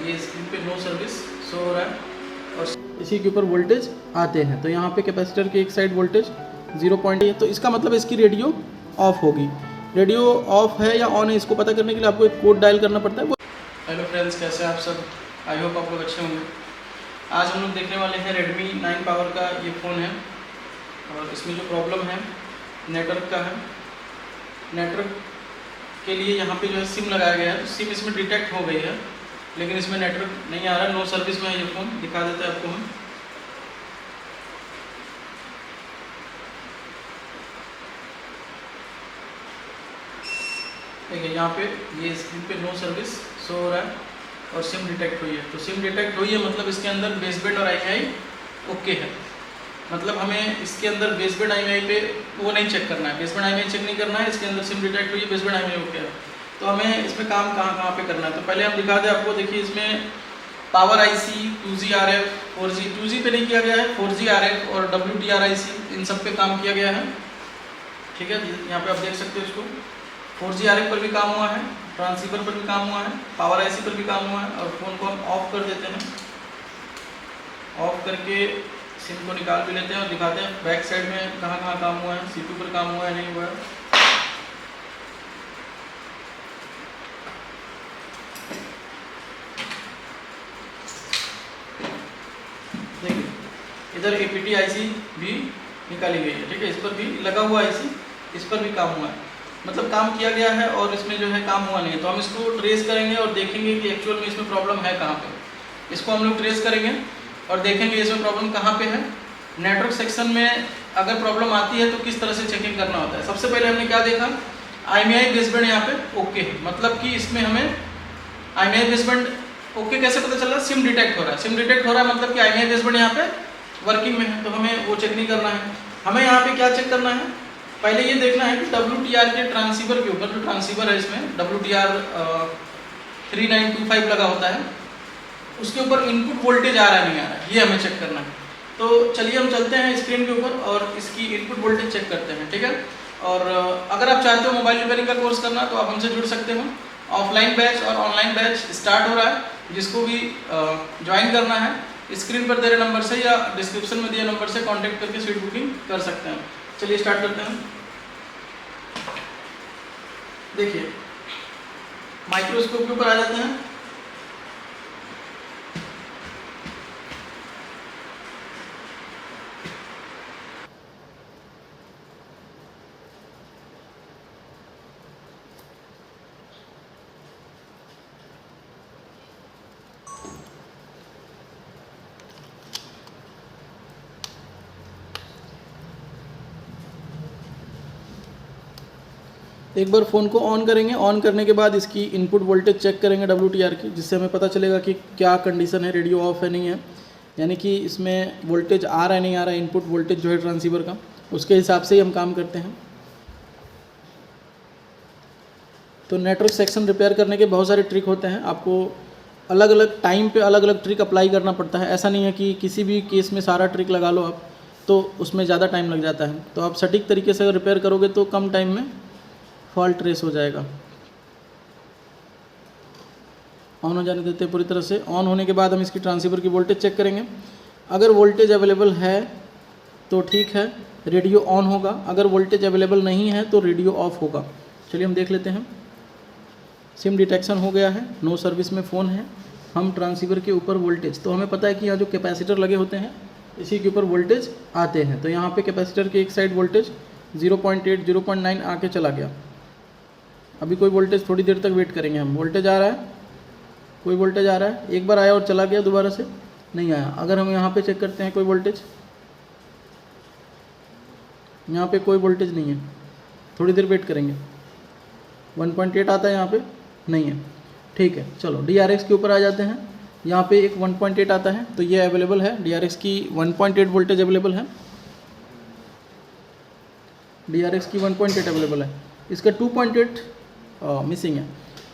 ये स्क्रीन पे no service show हो रहा है और इसी के ऊपर वोल्टेज आते हैं। तो यहाँ पे कैपेसिटर के एक साइड वोल्टेज 0 है, तो इसका मतलब इसकी रेडियो ऑफ होगी। रेडियो ऑफ है या ऑन है इसको पता करने के लिए आपको एक कोड डायल करना पड़ता है। हेलो फ्रेंड्स, कैसे आप सब? आई होप आप लोग अच्छे होंगे। आज हम लोग देखने वाले हैं Redmi 9 पावर का ये फ़ोन है और इसमें जो प्रॉब्लम है नेटवर्क का है। नेटवर्क के लिए यहाँ पे जो है सिम लगाया गया है, तो सिम इसमें डिटेक्ट हो गई है, लेकिन इसमें नेटवर्क नहीं आ रहा है। नो सर्विस में है ये फ़ोन। दिखा देते हैं आपको हम। देखिए यहाँ पे ये स्क्रीन पे नो सर्विस शो हो रहा है और सिम डिटेक्ट हुई है। तो सिम डिटेक्ट हुई है मतलब इसके अंदर बेसबैंड और IMEI ओके है। मतलब हमें इसके अंदर बेसबैंड IMEI पे वो नहीं चेक करना है, बेसबैंड IMEI चेक नहीं करना है। इसके अंदर सिम डिटेक्ट हुई है, बेसबैंड IMEI ओके है। तो हमें इसमें काम कहाँ पे करना है, तो पहले हम दिखा दें आपको। देखिए इसमें power IC 2G RF 4G 2G पे नहीं किया गया है, 4G RF और WDR IC इन सब पे काम किया गया है। ठीक है, यहाँ पे आप देख सकते हो इसको। 4G RF पर भी काम हुआ है, ट्रांसीवर पर भी काम हुआ है, पावर IC पर भी काम हुआ है। और फ़ोन को हम ऑफ कर देते हैं। ऑफ करके सिम को निकाल भी लेते हैं और दिखाते हैं बैक साइड में कहाँ काम हुआ है, CPU पर काम हुआ है नहीं हुआ है। देखिए इधर APT IC भी निकाली गई है। ठीक है, इस पर भी लगा हुआ IC, इस पर भी काम हुआ है, मतलब काम किया गया है। और इसमें जो है काम हुआ नहीं है, तो हम इसको ट्रेस करेंगे और देखेंगे कि एक्चुअल में इसमें प्रॉब्लम है कहाँ पे। इसको हम लोग ट्रेस करेंगे और देखेंगे इसमें प्रॉब्लम कहाँ पे है। नेटवर्क सेक्शन में अगर प्रॉब्लम आती है तो किस तरह से चेकिंग करना होता है। सबसे पहले हमने क्या देखा, IMEI बेसबैंड यहाँ पे ओके है, मतलब कि इसमें हमें IMEI बेसबैंड ओके कैसे पता चल रहा है? सिम डिटेक्ट हो रहा है। सिम डिटेक्ट हो रहा है मतलब कि IMEI बेसबैंड यहाँ पे वर्किंग में है, तो हमें वो चेक नहीं करना है। हमें यहाँ पे क्या चेक करना है, पहले ये देखना है कि WDR के ट्रांसीवर के ऊपर, जो ट्रांसीवर है इसमें WDR 3925 लगा होता है, उसके ऊपर इनपुट वोल्टेज आ रहा है नहीं आ रहा है, ये हमें चेक करना है। तो चलिए हम चलते हैं स्क्रीन के ऊपर और इसकी इनपुट वोल्टेज चेक करते हैं। ठीक है, और अगर आप चाहते हो मोबाइल रिपेयरिंग का कोर्स करना तो आप हमसे जुड़ सकते हो। ऑफलाइन बैच और ऑनलाइन बैच स्टार्ट हो रहा है, जिसको भी ज्वाइन करना है स्क्रीन पर दे रहे नंबर से या डिस्क्रिप्शन में दिए नंबर से कॉन्टैक्ट करके सीट बुकिंग कर सकते हैं। चलिए स्टार्ट करते हैं। देखिए माइक्रोस्कोप के ऊपर आ जाते हैं। एक बार फ़ोन को ऑन करेंगे, ऑन करने के बाद इसकी इनपुट वोल्टेज चेक करेंगे WDR की, जिससे हमें पता चलेगा कि क्या कंडीशन है, रेडियो ऑफ है नहीं है, यानी कि इसमें वोल्टेज आ रहा है नहीं आ रहा है। इनपुट वोल्टेज जो है ट्रांसीवर का, उसके हिसाब से ही हम काम करते हैं। तो नेटवर्क सेक्शन रिपेयर करने के बहुत सारे ट्रिक होते हैं, आपको अलग अलग टाइम पे अलग अलग ट्रिक अप्लाई करना पड़ता है। ऐसा नहीं है कि किसी भी केस में सारा ट्रिक लगा लो आप, तो उसमें ज़्यादा टाइम लग जाता है। तो आप सटीक तरीके से अगर रिपेयर करोगे तो कम टाइम में फॉल्ट ट्रेस हो जाएगा। ऑन हो जाने देते हैं पूरी तरह से। ऑन होने के बाद हम इसकी ट्रांसीवर की वोल्टेज चेक करेंगे। अगर वोल्टेज अवेलेबल है तो ठीक है, रेडियो ऑन होगा। अगर वोल्टेज अवेलेबल नहीं है तो रेडियो ऑफ होगा। चलिए हम देख लेते हैं। सिम डिटेक्शन हो गया है, नो सर्विस में फ़ोन है। हम ट्रांसीवर के ऊपर वोल्टेज, तो हमें पता है कि यहाँ जो कैपेसिटर लगे होते हैं इसी के ऊपर वोल्टेज आते हैं। तो यहाँ पे कैपेसिटर के एक साइड वोल्टेज 0.8 0.9 आके चला गया। अभी कोई वोल्टेज, थोड़ी देर तक वेट करेंगे हम। वोल्टेज आ रहा है, कोई वोल्टेज आ रहा है, एक बार आया और चला गया, दोबारा से नहीं आया। अगर हम यहाँ पे चेक करते हैं कोई वोल्टेज, यहाँ पे कोई वोल्टेज नहीं है, थोड़ी देर वेट करेंगे। 1.8 आता है, यहाँ पे नहीं है। ठीक है, चलो DRX के ऊपर आ जाते हैं। यहाँ पे एक 1.8 आता है, तो ये अवेलेबल है। DRX की 1.8 वोल्टेज अवेलेबल है। DRX की 1.8 अवेलेबल है, इसका 2.8 मिसिंग है।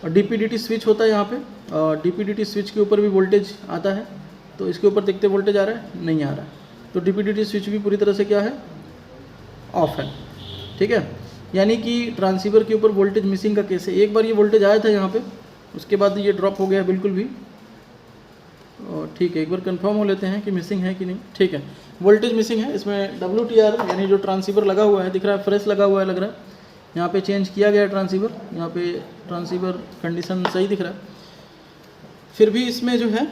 और DPDT स्विच होता है यहाँ पे, DPDT स्विच के ऊपर भी वोल्टेज आता है। तो इसके ऊपर देखते वोल्टेज आ रहा है, नहीं आ रहा है। तो DPDT स्विच भी पूरी तरह से क्या है, ऑफ है। ठीक है, यानी कि ट्रांसीवर के ऊपर वोल्टेज मिसिंग का केस है। एक बार ये वोल्टेज आया था यहाँ पे, उसके बाद ये ड्रॉप हो गया बिल्कुल भी। और ठीक है, एक बार कंफर्म हो लेते हैं कि मिसिंग है कि नहीं। ठीक है, वोल्टेज मिसिंग है, इसमें WTR यानी जो ट्रांसीवर लगा हुआ है दिख रहा है, फ्रेश लगा हुआ है लग रहा है। यहाँ पे चेंज किया गया है ट्रांसीवर, यहाँ पे ट्रांसीवर कंडीशन सही दिख रहा है, फिर भी इसमें जो है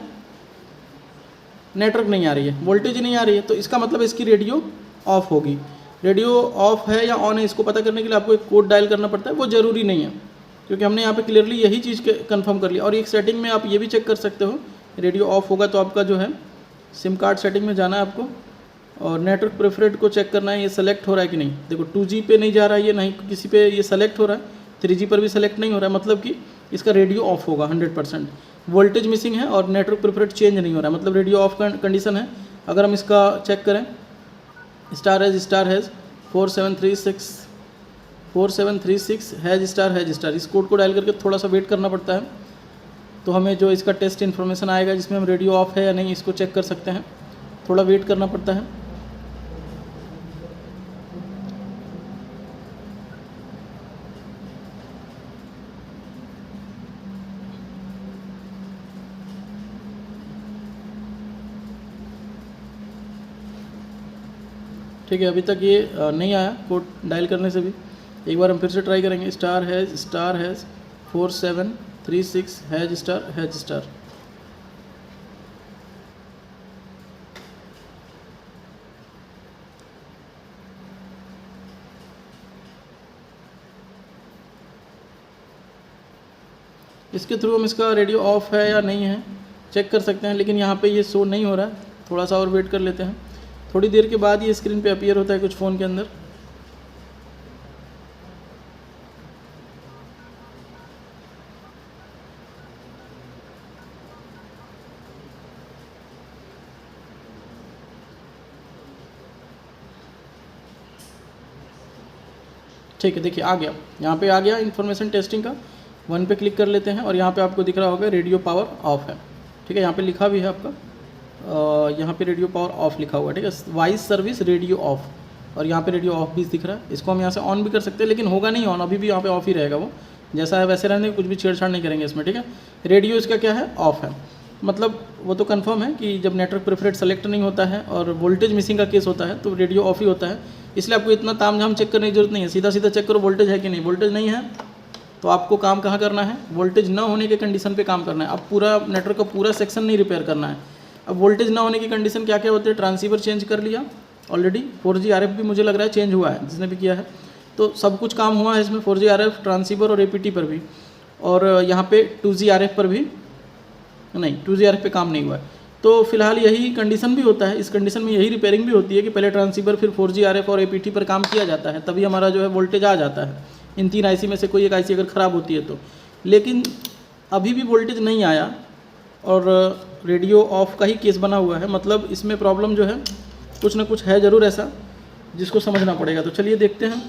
नेटवर्क नहीं आ रही है, वोल्टेज नहीं आ रही है, तो इसका मतलब इसकी रेडियो ऑफ होगी। रेडियो ऑफ है या ऑन है इसको पता करने के लिए आपको एक कोड डायल करना पड़ता है, वो ज़रूरी नहीं है क्योंकि हमने यहाँ पे क्लियरली यही चीज़ कंफर्म कर लिया। और एक सेटिंग में आप ये भी चेक कर सकते हो, रेडियो ऑफ होगा तो आपका जो है सिम कार्ड सेटिंग में जाना है आपको और नेटवर्क प्रेफरेड को चेक करना है ये सेलेक्ट हो रहा है कि नहीं। देखो 2G पे नहीं जा रहा है ये, नहीं किसी पे ये सेलेक्ट हो रहा है, 3G पर भी सेलेक्ट नहीं हो रहा है, मतलब कि इसका रेडियो ऑफ होगा 100%। वोल्टेज मिसिंग है और नेटवर्क प्रेफरेड चेंज नहीं हो रहा है, मतलब रेडियो ऑफ कंडीशन है। अगर हम इसका चेक करें, स्टार हैज़ 4736 हैज़ स्टार, इस कोड को डायल करके थोड़ा सा वेट करना पड़ता है, तो हमें जो इसका टेस्ट इन्फॉर्मेशन आएगा जिसमें हम रेडियो ऑफ है या नहीं इसको चेक कर सकते हैं, थोड़ा वेट करना पड़ता है। ठीक है, अभी तक ये नहीं आया कोड डायल करने से भी। एक बार हम फिर से ट्राई करेंगे, स्टार हैज़ 4736 हैज़ स्टार। इसके थ्रू हम इसका रेडियो ऑफ है या नहीं है चेक कर सकते हैं, लेकिन यहाँ पे ये शो नहीं हो रहा है, थोड़ा सा और वेट कर लेते हैं। थोड़ी देर के बाद ये स्क्रीन पे अपीयर होता है कुछ फ़ोन के अंदर। ठीक है, देखिए आ गया, यहाँ पे आ गया इन्फॉर्मेशन टेस्टिंग का। 1 पे क्लिक कर लेते हैं और यहाँ पे आपको दिख रहा होगा रेडियो पावर ऑफ है। ठीक है, यहाँ पे लिखा भी है आपका, यहाँ पे रेडियो पावर ऑफ लिखा हुआ है। ठीक है, वॉइस सर्विस रेडियो ऑफ, और यहाँ पे रेडियो ऑफ भी दिख रहा है। इसको हम यहाँ से ऑन भी कर सकते हैं, लेकिन होगा नहीं ऑन, अभी भी यहाँ पे ऑफ ही रहेगा, वो जैसा है वैसे रहने, कुछ भी छेड़छाड़ नहीं करेंगे इसमें। ठीक है, रेडियो इसका क्या है, ऑफ है, मतलब वो तो कंफर्म है कि जब नेटवर्क प्रेफरेड सेलेक्ट नहीं होता है और वोल्टेज मिसिंग का केस होता है तो रेडियो ऑफ ही होता है। इसलिए आपको इतना तामझाम चेक करने की जरूरत नहीं है, सीधा सीधा चेक करो वोल्टेज है कि नहीं। वोल्टेज नहीं है तो आपको काम कहाँ करना है, वोल्टेज न होने के कंडीशन पे काम करना है। अब पूरा नेटवर्क का पूरा सेक्शन नहीं रिपेयर करना है। अब वोल्टेज ना होने की कंडीशन क्या क्या होते हैं, ट्रांसीवर चेंज कर लिया ऑलरेडी, 4G RF भी मुझे लग रहा है चेंज हुआ है, जिसने भी किया है तो सब कुछ काम हुआ है इसमें, 4G RF ट्रांसीवर और APT पर भी, और यहाँ पे 2G RF पर भी नहीं, 2G RF पे काम नहीं हुआ है। तो फिलहाल यही कंडीशन भी होता है, इस कंडीशन में यही रिपेयरिंग भी होती है कि पहले ट्रांसीवर फिर 4G RF और APT पर काम किया जाता है, तभी हमारा जो है वोल्टेज आ जाता है। इन 3 IC में से कोई एक IC अगर ख़राब होती है तो, लेकिन अभी भी वोल्टेज नहीं आया और रेडियो ऑफ का ही केस बना हुआ है, मतलब इसमें प्रॉब्लम जो है कुछ ना कुछ है ज़रूर ऐसा जिसको समझना पड़ेगा। तो चलिए देखते हैं,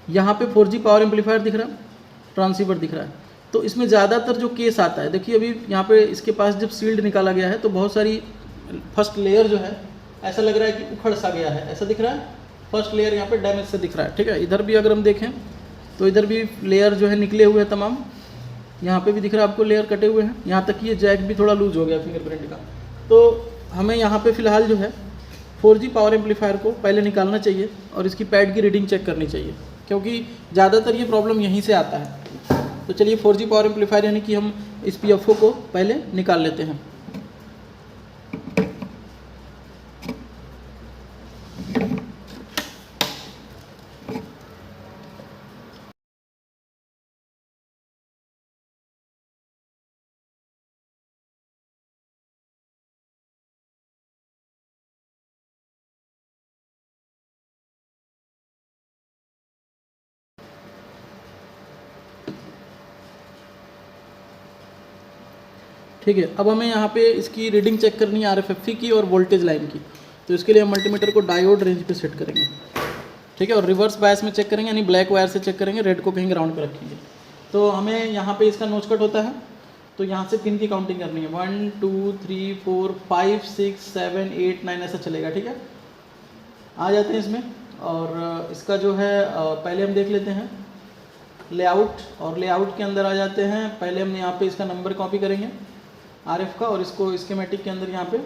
यहाँ पे 4G पावर एम्पलीफायर दिख रहा है, ट्रांसीवर दिख रहा है, तो इसमें ज़्यादातर जो केस आता है, देखिए अभी यहाँ पे इसके पास जब सील्ड निकाला गया है तो बहुत सारी फर्स्ट लेयर जो है ऐसा लग रहा है कि उखड़ सा गया है, ऐसा दिख रहा है, फर्स्ट लेयर यहाँ पे डैमेज से दिख रहा है। ठीक है, इधर भी अगर हम देखें तो इधर भी लेयर जो है निकले हुए हैं तमाम, यहाँ पे भी दिख रहा है आपको लेयर कटे हुए हैं, यहाँ तक कि ये जैक भी थोड़ा लूज हो गया फिंगरप्रिंट का। तो हमें यहाँ पे फ़िलहाल जो है 4G पावर एम्पलीफायर को पहले निकालना चाहिए और इसकी पैड की रीडिंग चेक करनी चाहिए, क्योंकि ज़्यादातर ये प्रॉब्लम यहीं से आता है। तो चलिए 4G पावर एम्पलीफायर यानी कि हम इस PFO को पहले निकाल लेते हैं। ठीक है, अब हमें यहाँ पे इसकी रीडिंग चेक करनी है RFFE की और वोल्टेज लाइन की। तो इसके लिए हम मल्टीमीटर को डायोड रेंज पे सेट करेंगे। ठीक है, और रिवर्स बायस में चेक करेंगे, यानी ब्लैक वायर से चेक करेंगे, रेड को कहीं ग्राउंड पे रखेंगे। तो हमें यहाँ पे इसका नोच कट होता है, तो यहाँ से पिन की काउंटिंग करनी है, 1 2 3 4 5 6 7 8 9 ऐसा चलेगा। ठीक है, आ जाते हैं इसमें, और इसका जो है पहले हम देख लेते हैं लेआउट, और लेआउट के अंदर आ जाते हैं। पहले हम यहाँ पे इसका नंबर कॉपी करेंगे, RF का, और इसको स्कीमेटिक के अंदर यहाँ पे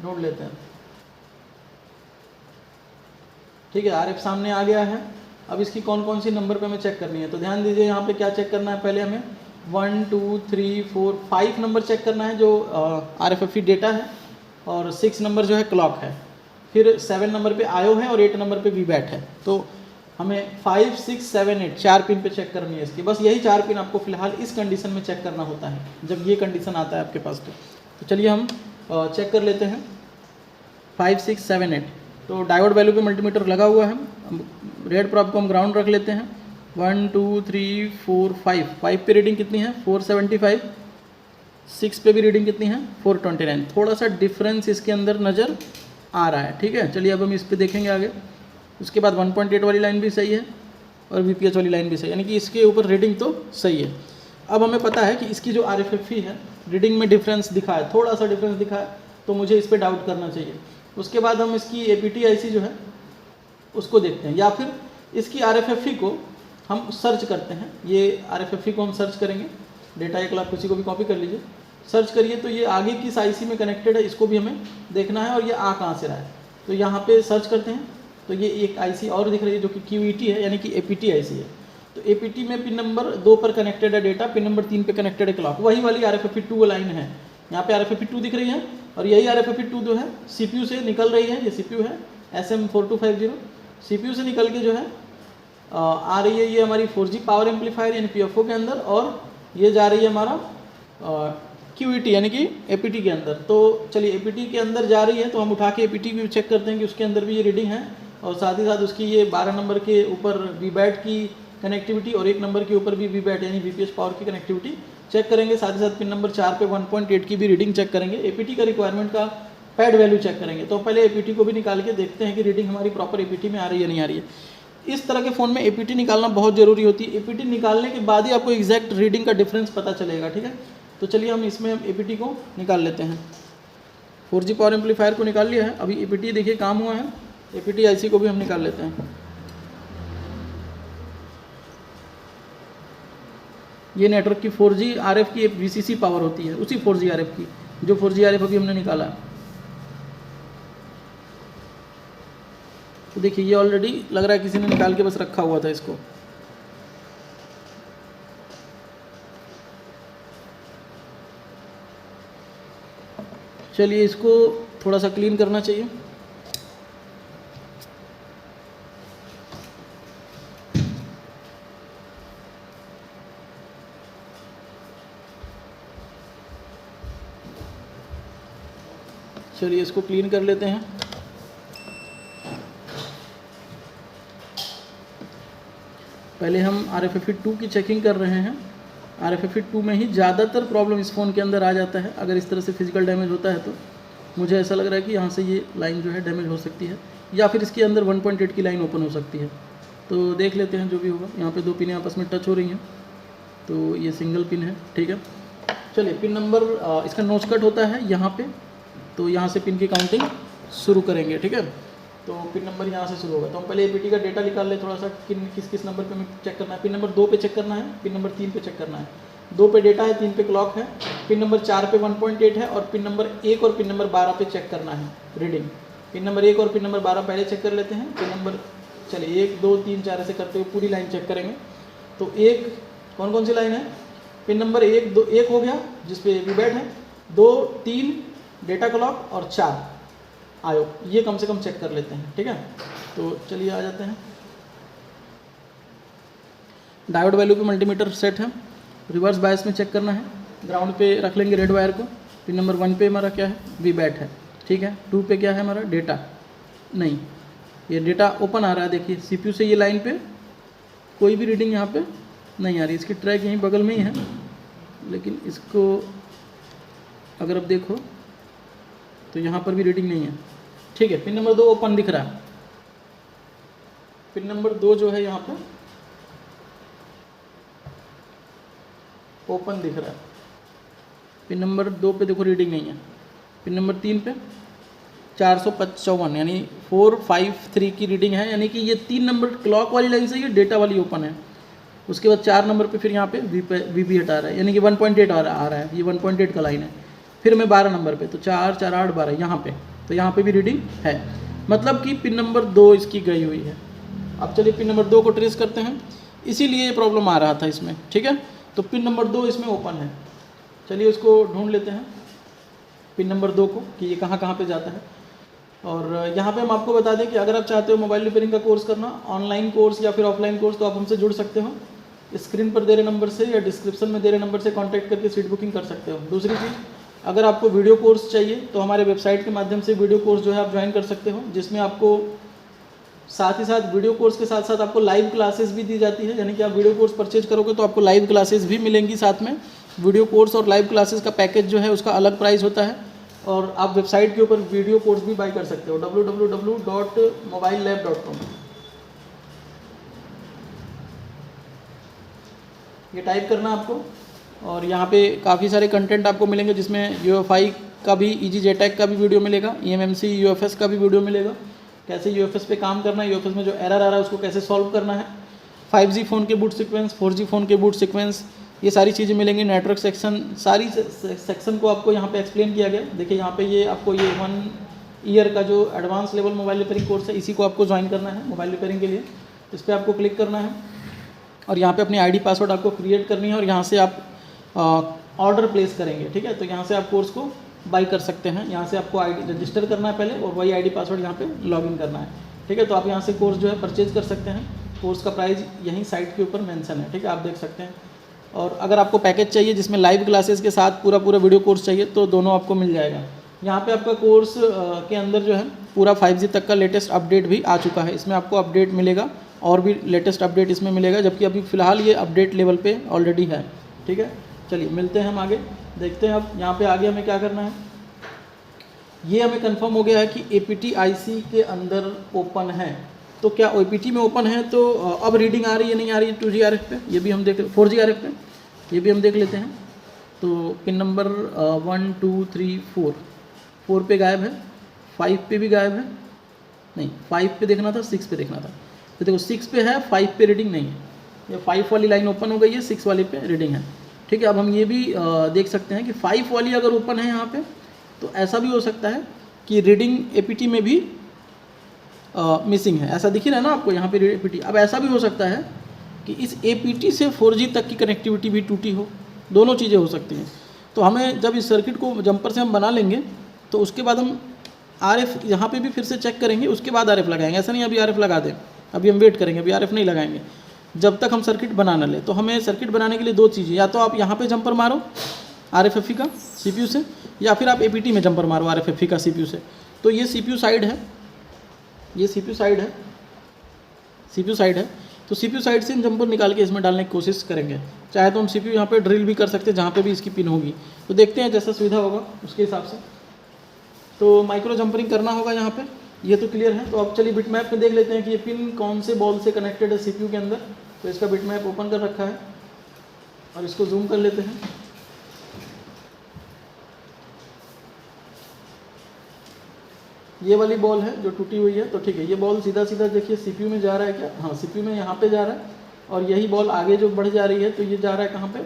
ढूंढ लेते हैं। ठीक है, RF सामने आ गया है। अब इसकी कौन कौन सी नंबर पे हमें चेक करनी है, तो ध्यान दीजिए यहाँ पे क्या चेक करना है। पहले हमें 1 2 3 4 5 नंबर चेक करना है जो RFFE डेटा है, और 6 नंबर जो है क्लॉक है। फिर 7 नंबर पे आयो है और 8 नंबर पे VBAT है। तो हमें 5 6 7 8 4 पिन पे चेक करनी है इसकी। बस यही 4 पिन आपको फिलहाल इस कंडीशन में चेक करना होता है, जब ये कंडीशन आता है आपके पास। तो चलिए हम चेक कर लेते हैं 5 6 7 8। तो डायोड वैल्यू पे मल्टीमीटर लगा हुआ है। रेड प्रॉप को हम ग्राउंड रख लेते हैं। 1 2 3 4 5 पे रीडिंग कितनी है 475। 6 पे भी रीडिंग कितनी है 429। थोड़ा सा डिफरेंस इसके अंदर नज़र आ रहा है। ठीक है, चलिए अब हम इस पे देखेंगे आगे। उसके बाद 1.8 वाली लाइन भी सही है और VPH वाली लाइन भी सही है, यानी कि इसके ऊपर रीडिंग तो सही है। अब हमें पता है कि इसकी जो RFFE है रीडिंग में डिफरेंस दिखा है, थोड़ा सा डिफरेंस दिखा है, तो मुझे इस पर डाउट करना चाहिए। उसके बाद हम इसकी APT IC जो है उसको देखते हैं, या फिर इसकी RFFE को हम सर्च करते हैं। ये RFFE को हम सर्च करेंगे। डेटा 1 लाख किसी को भी कॉपी कर लीजिए, सर्च करिए। तो ये आगे किस IC में कनेक्टेड है इसको भी हमें देखना है, और ये आ कहाँ से रहा है। तो यहाँ पे सर्च करते हैं, तो ये एक IC और दिख रही है जो कि QET है, यानी कि APT IC है। तो APT में पिन नंबर 2 पर कनेक्टेड है डेटा, पिन नंबर 3 पे कनेक्टेड है क्लॉक। वही वाली RFFE2 लाइन है, यहाँ पे RFFE2 दिख रही है, और यही RFFE2 जो है CPU से निकल रही है। ये CPU है SM4250। CPU से निकल के जो है आ रही है ये हमारी 4G पावर एम्पलीफायर यानी PFO के अंदर, और ये जा रही है हमारा QET यानी कि APT के अंदर। तो चलिए APT के अंदर जा रही है, तो हम उठा के APT भी चेक करते हैं कि उसके अंदर भी ये रीडिंग है, और साथ ही साथ उसकी ये 12 नंबर के ऊपर VBAT की कनेक्टिविटी और 1 नंबर के ऊपर भी VBAT यानी VPH पावर की कनेक्टिविटी चेक करेंगे। साथ ही साथ पिन नंबर 4 पे 1.8 की भी रीडिंग चेक करेंगे। APT का रिक्वायरमेंट का पैड वैल्यू चेक करेंगे। तो पहले APT को भी निकाल के देखते हैं कि रीडिंग हमारी प्रॉपर APT में आ रही है नहीं आ रही है। इस तरह के फ़ोन में APT निकालना बहुत ज़रूरी होती है। APT निकालने के बाद ही आपको एग्जैक्ट रीडिंग का डिफरेंस पता चलेगा। ठीक है, तो चलिए हम इसमें APT को निकाल लेते हैं। 4G पावर एम्पलीफायर को निकाल लिया है, अभी APT देखिए काम हुआ है। APT IC को भी हम निकाल लेते हैं। ये नेटवर्क की 4G RF की एक VCC पावर होती है, उसी 4G RF की, जो 4G RF अभी हमने निकाला है। तो देखिए ये ऑलरेडी लग रहा है किसी ने निकाल के बस रखा हुआ था इसको। चलिए इसको थोड़ा सा क्लीन करना चाहिए। चलिए इसको क्लीन कर लेते हैं। पहले हम RFFE2 की चेकिंग कर रहे हैं। RFFE2 में ही ज़्यादातर प्रॉब्लम इस फ़ोन के अंदर आ जाता है। अगर इस तरह से फिजिकल डैमेज होता है तो मुझे ऐसा लग रहा है कि यहाँ से ये लाइन जो है डैमेज हो सकती है, या फिर इसके अंदर 1.8 की लाइन ओपन हो सकती है। तो देख लेते हैं जो भी होगा। यहाँ पे 2 पिनें आपस में टच हो रही हैं, तो ये सिंगल पिन है। ठीक है, चलिए पिन नंबर इसका नोच कट होता है यहाँ पे, तो यहाँ से पिन की काउंटिंग शुरू करेंगे। ठीक है, तो पिन नंबर यहाँ से शुरू होगा। तो हम पहले APT का डेटा निकाल ले थोड़ा सा, किस नंबर पे हमें चेक करना है। पिन नंबर 2 पे चेक करना है, पिन नंबर 3 पे चेक करना है। 2 पे डेटा है, 3 पे क्लॉक है, पिन नंबर 4 पे 1.8 है, और पिन नंबर 1 और पिन नंबर 12 पे चेक करना है रीडिंग। पिन नंबर 1 और पिन नंबर 12 पहले चेक कर लेते हैं। पिन नंबर चलिए 1 2 3 4 ऐसे करते हुए पूरी लाइन चेक करेंगे। तो एक कौन सी लाइन है, पिन नंबर 1 हो गया जिसपे VBAT है, 2 3 डेटा क्लॉक, और 4 आयो। ये कम से कम चेक कर लेते हैं। ठीक है, तो चलिए आ जाते हैं। डायोड वैल्यू पे मल्टीमीटर सेट है, रिवर्स बायस में चेक करना है। ग्राउंड पे रख लेंगे रेड वायर को। पिन नंबर 1 पे हमारा क्या है VBAT है। ठीक है, 2 पे क्या है हमारा डेटा, नहीं ये डेटा ओपन आ रहा है। देखिए CPU से ये लाइन पे कोई भी रीडिंग यहाँ पे नहीं आ रही। इसकी ट्रैक यहीं बगल में ही है, लेकिन इसको अगर आप देखो तो यहाँ पर भी रीडिंग नहीं है। ठीक है, पिन नंबर 2 ओपन दिख रहा है। पिन नंबर 2 जो है यहाँ पे ओपन दिख रहा है। पिन नंबर 2 पे देखो रीडिंग नहीं है। पिन नंबर 3 पे 455 यानी 453 की रीडिंग है, यानी कि ये 3 नंबर क्लॉक वाली लाइन से ये डेटा वाली ओपन है। उसके बाद 4 नंबर पे फिर यहाँ पे वी हटा रहा है, यानी कि 1.8 आ रहा है, ये 1.8 का लाइन है। फिर मैं 12 नंबर पे, तो 4 4 8 12 यहाँ पे, तो यहाँ पे भी रीडिंग है, मतलब कि पिन नंबर 2 इसकी गई हुई है। अब चलिए पिन नंबर 2 को ट्रेस करते हैं, इसीलिए ये प्रॉब्लम आ रहा था इसमें, ठीक है। तो पिन नंबर 2 इसमें ओपन है, चलिए उसको ढूंढ लेते हैं पिन नंबर 2 को कि ये कहाँ कहाँ पे जाता है। और यहाँ पे हम आपको बता दें कि अगर आप चाहते हो मोबाइल रिपेयरिंग का कोर्स करना, ऑनलाइन कोर्स या फिर ऑफलाइन कोर्स, तो आप हमसे जुड़ सकते हो। स्क्रीन पर दे रहे नंबर से या डिस्क्रिप्शन में दे रहे नंबर से कांटेक्ट करके सीट बुकिंग कर सकते हो। दूसरी चीज़, अगर आपको वीडियो कोर्स चाहिए तो हमारे वेबसाइट के माध्यम से वीडियो कोर्स जो है आप ज्वाइन कर सकते हो, जिसमें आपको साथ ही साथ वीडियो कोर्स के साथ साथ आपको लाइव क्लासेस भी दी जाती है। यानी कि आप वीडियो कोर्स परचेज करोगे तो आपको लाइव क्लासेस भी मिलेंगी साथ में। वीडियो कोर्स और लाइव क्लासेस का पैकेज जो है उसका अलग प्राइस होता है, और आप वेबसाइट के ऊपर वीडियो कोर्स भी बाय कर सकते हो, www.mobilelab.com। ये टाइप करना आपको, और यहाँ पे काफ़ी सारे कंटेंट आपको मिलेंगे, जिसमें UFI का भी, EasyJetAC का भी वीडियो मिलेगा, EMMC UFS का भी वीडियो मिलेगा, कैसे UFS पे काम करना है, UFS में जो एरर आ रहा है उसको कैसे सॉल्व करना है, 5G फ़ोन के बूट सीक्वेंस, 4G फ़ोन के बूट सीक्वेंस, ये सारी चीज़ें मिलेंगी। नेटवर्क सेक्शन, सारी सेक्शन को आपको यहाँ पे एक्सप्लेन किया गया। देखिए यहाँ पे ये आपको ये 1 ईयर का जो advance level mobile repairing course है, इसी को आपको ज्वाइन करना है मोबाइल रिपेयरिंग के लिए। इस पर आपको क्लिक करना है और यहाँ पे अपनी ID पासवर्ड आपको क्रिएट करनी है, और यहाँ से आप ऑर्डर प्लेस करेंगे, ठीक है। तो यहाँ से आप कोर्स को बाई कर सकते हैं, यहाँ से आपको ID रजिस्टर करना है पहले, और वही ID पासवर्ड यहाँ पे लॉगिन करना है, ठीक है। तो आप यहाँ से कोर्स जो है परचेज कर सकते हैं। कोर्स का प्राइस यहीं साइट के ऊपर मेंशन है, ठीक है, आप देख सकते हैं। और अगर आपको पैकेज चाहिए जिसमें लाइव क्लासेस के साथ पूरा वीडियो कोर्स चाहिए, तो दोनों आपको मिल जाएगा। यहाँ पे आपका कोर्स के अंदर जो है पूरा 5G तक का लेटेस्ट अपडेट भी आ चुका है, इसमें आपको अपडेट मिलेगा, और भी लेटेस्ट अपडेट इसमें मिलेगा, जबकि अभी फ़िलहाल ये अपडेट लेवल पे ऑलरेडी है, ठीक है। चलिए मिलते हैं हम आगे, देखते हैं अब यहाँ पे आगे हमें क्या करना है। ये हमें कंफर्म हो गया है कि APT IC के अंदर ओपन है। तो क्या APT में ओपन है, तो अब रीडिंग आ रही है नहीं आ रही है 2G RF पे, ये भी हम देख, 4G RF पे ये भी हम देख लेते हैं। तो पिन नंबर 1 2 3 4 पे गायब है, 5 पे भी गायब है, नहीं 5 पे देखना था, 6 पे देखना था। तो देखो 6 पे है, 5 पे रीडिंग नहीं है, ये 5 वाली लाइन ओपन हो गई है, 6 वाली पे रीडिंग है, ठीक है। अब हम ये भी देख सकते हैं कि 5 वाली अगर ओपन है यहाँ पे, तो ऐसा भी हो सकता है कि रीडिंग APT में भी मिसिंग है, ऐसा दिख रहा है ना आपको यहाँ पे APT। अब ऐसा भी हो सकता है कि इस APT से 4G तक की कनेक्टिविटी भी टूटी हो, दोनों चीज़ें हो सकती हैं। तो हमें जब इस सर्किट को जंपर से हम बना लेंगे, तो उसके बाद हम RF यहाँ पे भी फिर से चेक करेंगे, उसके बाद RF लगाएंगे। ऐसा नहीं अभी RF लगा दें, अभी हम वेट करेंगे, अभी RF नहीं लगाएंगे जब तक हम सर्किट बना न ले। तो हमें सर्किट बनाने के लिए 2 चीज़ें, या तो आप यहाँ पे जंपर मारो RFFE का CPU से, या फिर आप APT में जंपर मारो RFFE का CPU से। तो ये CPU साइड है, ये CPU साइड है, CPU साइड है। तो CPU साइड से जंपर निकाल के इसमें डालने की कोशिश करेंगे। चाहे तो हम CPU यहाँ पे ड्रिल भी कर सकते हैं जहाँ पे भी इसकी पिन होगी, तो देखते हैं जैसा सुविधा होगा उसके हिसाब से। तो माइक्रो जंपरिंग करना होगा यहाँ पे, ये तो क्लियर है। तो अब चलिए बिट मैप में देख लेते हैं कि ये पिन कौन से बॉल से कनेक्टेड है CPU के अंदर। तो इसका बिट मैप ओपन कर रखा है, और इसको जूम कर लेते हैं। ये वाली बॉल है जो टूटी हुई है, तो ठीक है, ये बॉल सीधा सीधा देखिए CPU में जा रहा है क्या, हाँ CPU में यहाँ पे जा रहा है, और यही बॉल आगे जो बढ़ जा रही है, तो ये जा रहा है कहाँ पे,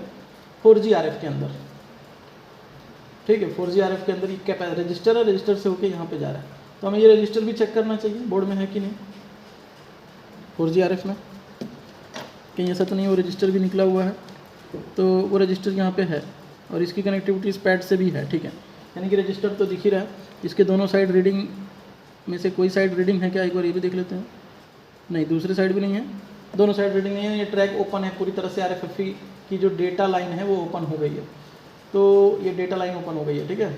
4G RF के अंदर, ठीक है। 4G RF के अंदर ये क्या रजिस्टर है, रजिस्टर से होके यहाँ पे जा रहा है। तो हमें ये रजिस्टर भी चेक करना चाहिए बोर्ड में है कि नहीं, 4G RF में कहीं ऐसा तो नहीं वो रजिस्टर भी निकला हुआ है। तो वो रजिस्टर यहाँ पे है, और इसकी कनेक्टिविटी इस पैड से भी है, ठीक है। यानी कि रजिस्टर तो दिख ही रहा है। इसके दोनों साइड रीडिंग में से कोई साइड रीडिंग है क्या, एक बार ये भी देख लेते हैं। नहीं, दूसरी साइड भी नहीं है, दोनों साइड रीडिंग नहीं है। ये ट्रैक ओपन है पूरी तरह से, RFFE की जो डेटा लाइन है वो ओपन हो गई है। तो ये डेटा लाइन ओपन हो गई है, ठीक है।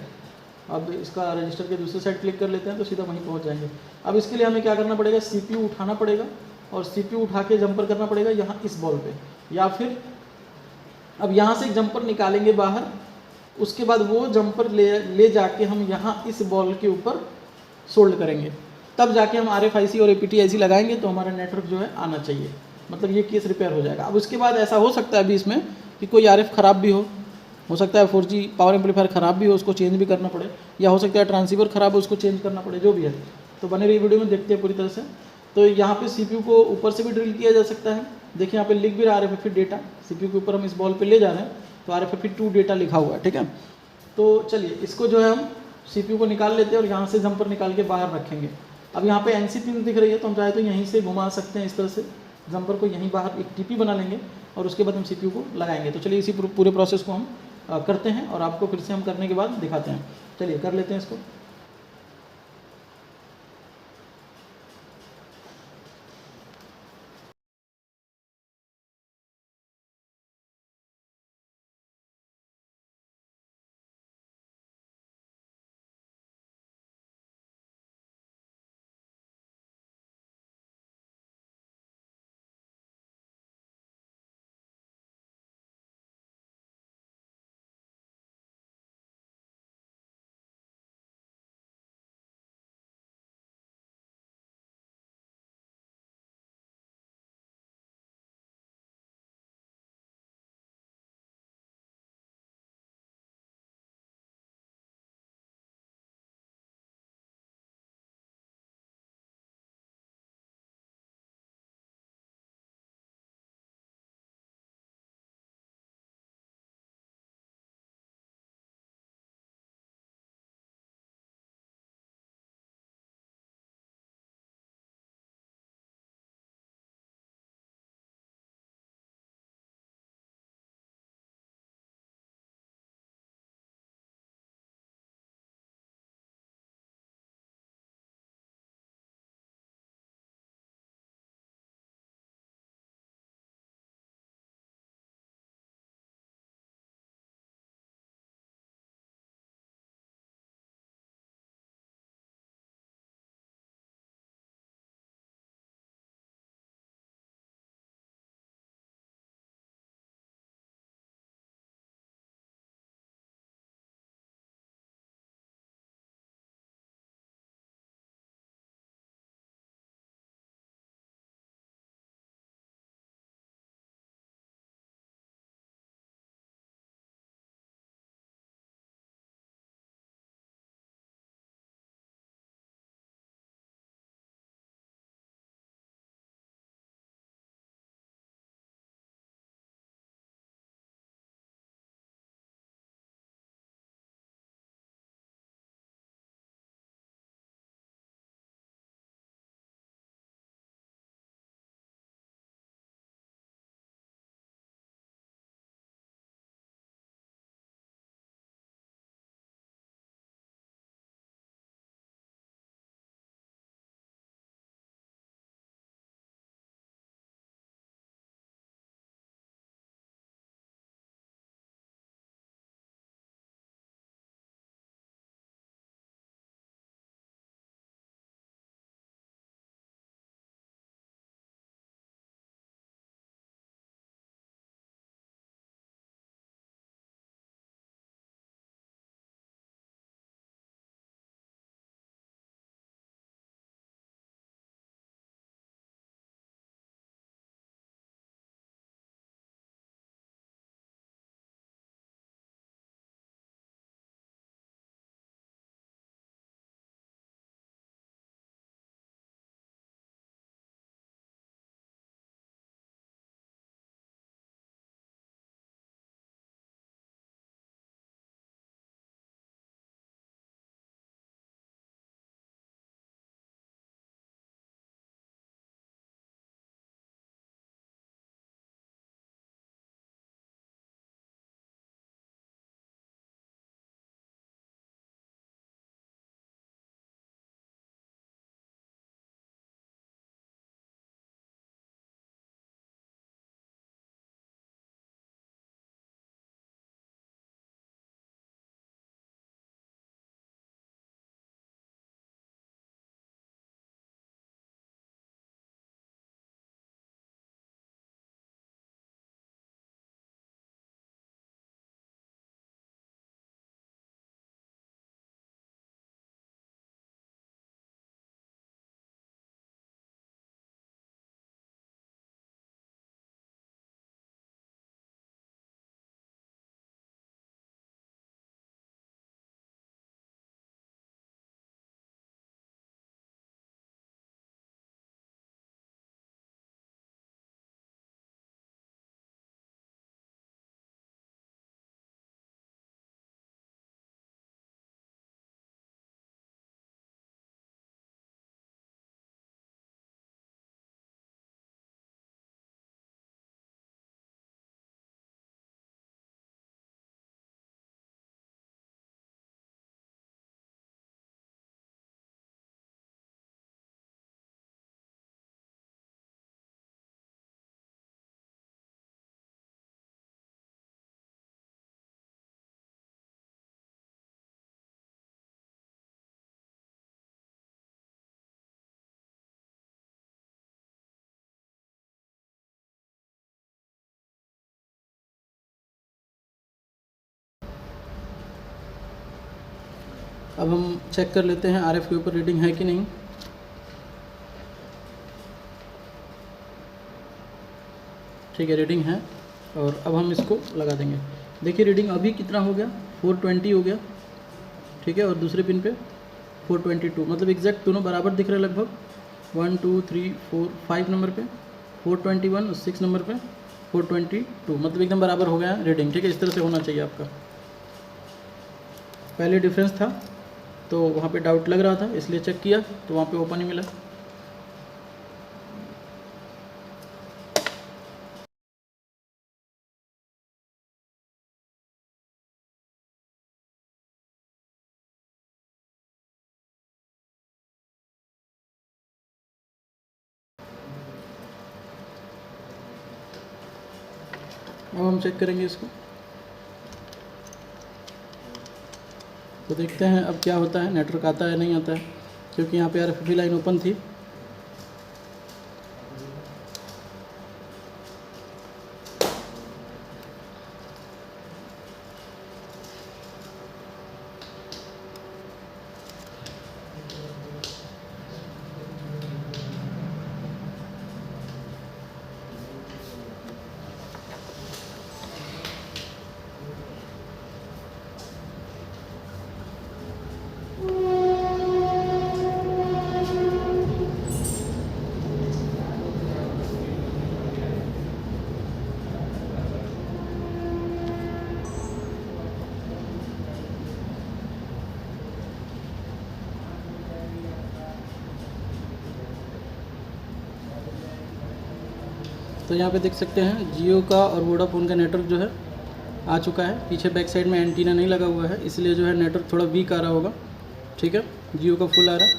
अब इसका रजिस्टर के दूसरे साइड क्लिक कर लेते हैं, तो सीधा वहीं पहुंच जाएंगे। अब इसके लिए हमें क्या करना पड़ेगा, CPU उठाना पड़ेगा, और CPU उठा के जंपर करना पड़ेगा यहाँ इस बॉल पे, या फिर अब यहाँ से एक जंपर निकालेंगे बाहर, उसके बाद वो जंपर ले जाके हम यहाँ इस बॉल के ऊपर सोल्ड करेंगे, तब जाके हम RFIC और APT IC लगाएंगे, तो हमारा नेटवर्क जो है आना चाहिए, मतलब ये केस रिपेयर हो जाएगा। अब उसके बाद ऐसा हो सकता है अभी इसमें कि कोई RF ख़राब भी हो सकता है 4G पावर एम्पलीफायर ख़राब भी हो, उसको चेंज भी करना पड़े, या हो सकता है ट्रांसीवर ख़राब हो, उसको चेंज करना पड़े, जो भी है। तो बने रही वीडियो में, देखते हैं पूरी तरह से। तो यहाँ पे CPU को ऊपर से भी ड्रिल किया जा सकता है, देखिए यहाँ पे लिख भी रहा है RFFE डेटा, CPU के ऊपर हम इस बॉल पे ले जा रहे हैं तो RFFE2 डेटा लिखा हुआ है, ठीक है। तो चलिए इसको जो है हम CPU को निकाल लेते हैं और यहाँ से जम्पर निकाल के बाहर रखेंगे। अब यहाँ पे NC पिन दिख रही है तो हम चाहे तो यहीं से घुमा सकते हैं, इस तरह से जम्पर को यहीं बाहर एक TP बना लेंगे और उसके बाद हम CPU को लगाएंगे। तो चलिए इसी पूरे प्रोसेस को हम करते हैं और आपको फिर से हम करने के बाद दिखाते हैं। चलिए कर लेते हैं इसको। अब हम चेक कर लेते हैं RF के ऊपर रीडिंग है कि नहीं। ठीक है, रीडिंग है। और अब हम इसको लगा देंगे। देखिए रीडिंग अभी कितना हो गया, 420 हो गया। ठीक है, और दूसरे पिन पे 422, मतलब एग्जैक्ट दोनों बराबर दिख रहे हैं लगभग। 1 2 3 4 5 नंबर पे 421 और 6 नंबर पे 422, मतलब एकदम बराबर हो गया रीडिंग। ठीक है, इस तरह से होना चाहिए आपका। पहले डिफरेंस था तो वहाँ पे डाउट लग रहा था, इसलिए चेक किया तो वहाँ पे ओपन ही मिला। अब हम चेक करेंगे इसको, तो देखते हैं अब क्या होता है, नेटवर्क आता है नहीं आता है, क्योंकि यहाँ पे RFFE लाइन ओपन थी। तो यहाँ पे देख सकते हैं जियो का और वोडाफोन का नेटवर्क जो है आ चुका है। पीछे बैक साइड में एंटीना नहीं लगा हुआ है, इसलिए जो है नेटवर्क थोड़ा वीक आ रहा होगा। ठीक है, जियो का फुल आ रहा है।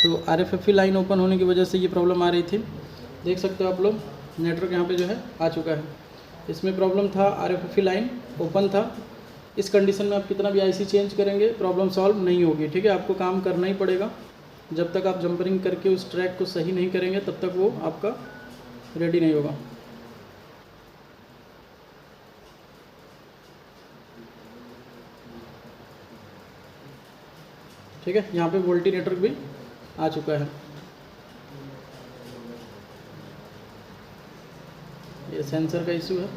तो RFFE लाइन ओपन होने की वजह से ये प्रॉब्लम आ रही थी। देख सकते हो आप लोग, नेटवर्क यहाँ पे जो है आ चुका है। इसमें प्रॉब्लम था, RFFE लाइन ओपन था। इस कंडीशन में आप कितना भी IC चेंज करेंगे प्रॉब्लम सॉल्व नहीं होगी। ठीक है, आपको काम करना ही पड़ेगा। जब तक आप जंपरिंग करके उस ट्रैक को सही नहीं करेंगे तब तक वो आपका रेडी नहीं होगा। ठीक है, यहाँ पे वोल्टी नेटवर्क भी आ चुका है। ये सेंसर का इशू है।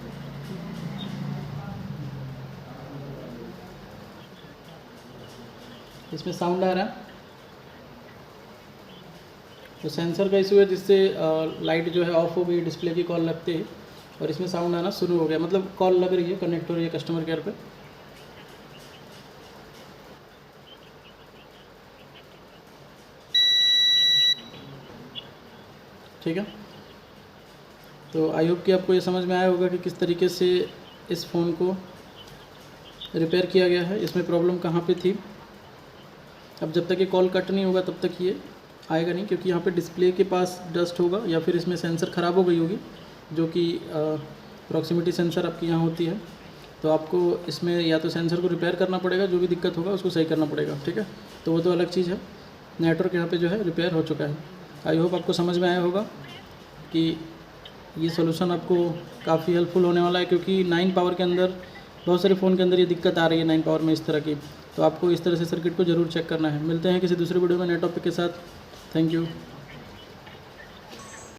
इसमें साउंड आ रहा है, तो सेंसर का इशू है, जिससे लाइट जो है ऑफ हो गई, डिस्प्ले की कॉल लगते ही, और इसमें साउंड आना शुरू हो गया, मतलब कॉल लग रही है, कनेक्ट हो रही है कस्टमर केयर पे। ठीक है, तो आई होप कि आपको ये समझ में आया होगा कि किस तरीके से इस फ़ोन को रिपेयर किया गया है, इसमें प्रॉब्लम कहाँ पे थी। अब जब तक ये कॉल कट नहीं होगा तब तक ये आएगा नहीं, क्योंकि यहाँ पे डिस्प्ले के पास डस्ट होगा या फिर इसमें सेंसर ख़राब हो गई होगी, जो कि प्रॉक्सिमिटी सेंसर आपकी यहाँ होती है। तो आपको इसमें या तो सेंसर को रिपेयर करना पड़ेगा, जो भी दिक्कत होगा उसको सही करना पड़ेगा। ठीक है, तो वो तो अलग चीज़ है। नेटवर्क यहाँ पे जो है रिपेयर हो चुका है। आई होप आपको समझ में आया होगा कि ये सोल्यूशन आपको काफ़ी हेल्पफुल होने वाला है, क्योंकि 9 पावर के अंदर बहुत सारे फ़ोन के अंदर ये दिक्कत आ रही है 9 पावर में इस तरह की। तो आपको इस तरह से सर्किट को ज़रूर चेक करना है। मिलते हैं किसी दूसरे वीडियो में नए टॉपिक के साथ। Thank you.